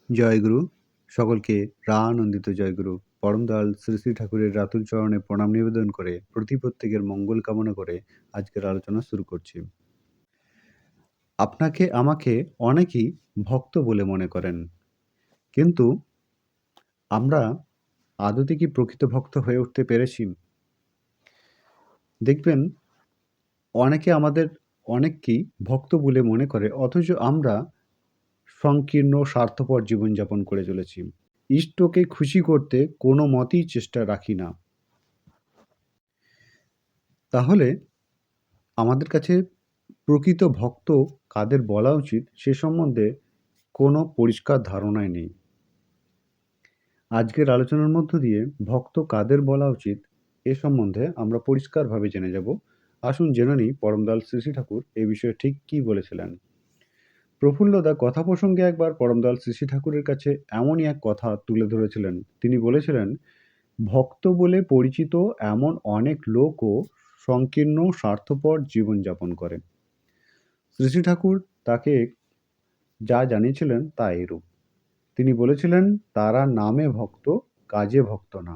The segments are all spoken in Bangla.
জয়গুরু, সকলকে প্রাণানন্দিত জয়গুরু। পরমদয়াল শ্রী শ্রী ঠাকুরের রাতুল চরণে প্রণাম নিবেদন করে প্রত্যেকের মঙ্গল কামনা করে আজকের আলোচনা শুরু করছি। আপনাকে আমাকে অনেকেই ভক্ত বলে মনে করেন, কিন্তু আমরা আদতে কি প্রকৃত ভক্ত হয়ে উঠতে পেরেছি? দেখবেন অনেকে অনেককেই ভক্ত বলে মনে করে, অথচ আমরা সংকীর্ণ স্বার্থপর জীবনযাপন করে চলেছি। ইষ্টকে খুশি করতে কোনো মতেই চেষ্টা রাখি না। তাহলে আমাদের কাছে প্রকৃত ভক্ত কাদের বলা উচিত সে সম্বন্ধে কোনো পরিষ্কার ধারণাই নেই। আজকের আলোচনার মধ্য দিয়ে ভক্ত কাদের বলা উচিত এ সম্বন্ধে আমরা পরিষ্কারভাবে জেনে যাব। আসুন জেনে নিই পরমদয়াল শ্রী শ্রী ঠাকুর এ বিষয়ে ঠিক কী বলেছিলেন। প্রফুল্লদা কথা প্রসঙ্গে একবার পরমদয়াল শ্রী শ্রী ঠাকুরের কাছে এমনই এক কথা তুলে ধরেছিলেন। তিনি বলেছিলেন, ভক্ত বলে পরিচিত এমন অনেক লোকও সংকীর্ণ স্বার্থপর জীবনযাপন করে। শ্রী শ্রী ঠাকুর তাকে যা জানিয়েছিলেন তা এরূপ। তিনি বলেছিলেন, তারা নামে ভক্ত, কাজে ভক্ত না।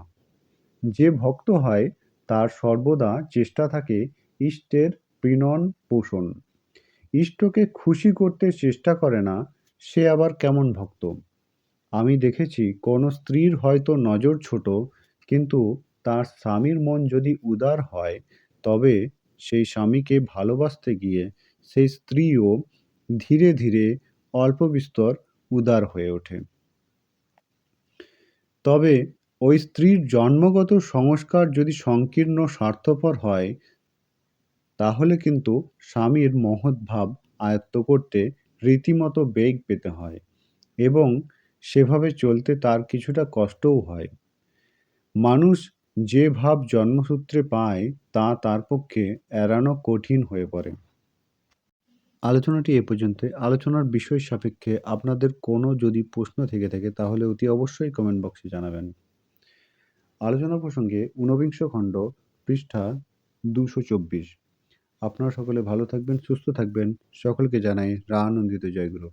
যে ভক্ত হয় তার সর্বদা চেষ্টা থাকে ইষ্টের প্রীণন পোষণ। ইষ্টকে খুশি করতে চেষ্টা করে না, সে আবার কেমন ভক্ত? আমি দেখেছি কোনো স্ত্রীর হয়তো নজর ছোট, কিন্তু তার স্বামীর মন যদি উদার হয়, তবে সেই স্বামীকে ভালোবাসতে গিয়ে সেই স্ত্রীও ধীরে ধীরে অল্প বিস্তর উদার হয়ে ওঠে। তবে ওই স্ত্রীর জন্মগত সংস্কার যদি সংকীর্ণ স্বার্থপর হয়, তাহলে কিন্তু স্বামীর মহৎ ভাব আয়ত্ত করতে রীতিমতো বেগ পেতে হয়, এবং সেভাবে চলতে তার কিছুটা কষ্টও হয়। মানুষ যে ভাব জন্মসূত্রে পায় তা তার পক্ষে এড়ানো কঠিন হয়ে পড়ে। আলোচনাটি এ পর্যন্তই। আলোচনার বিষয় সাপেক্ষে আপনাদের কোনো যদি প্রশ্ন থেকে থাকে তাহলে অতি অবশ্যই কমেন্ট বক্সে জানাবেন। আলোচনা প্রসঙ্গে ঊনবিংশ খণ্ড, পৃষ্ঠা 224। আপনারা সকলে ভালো থাকবেন, সুস্থ থাকবেন। সকলকে জানাই প্রাণানন্দিত জয়গুরু।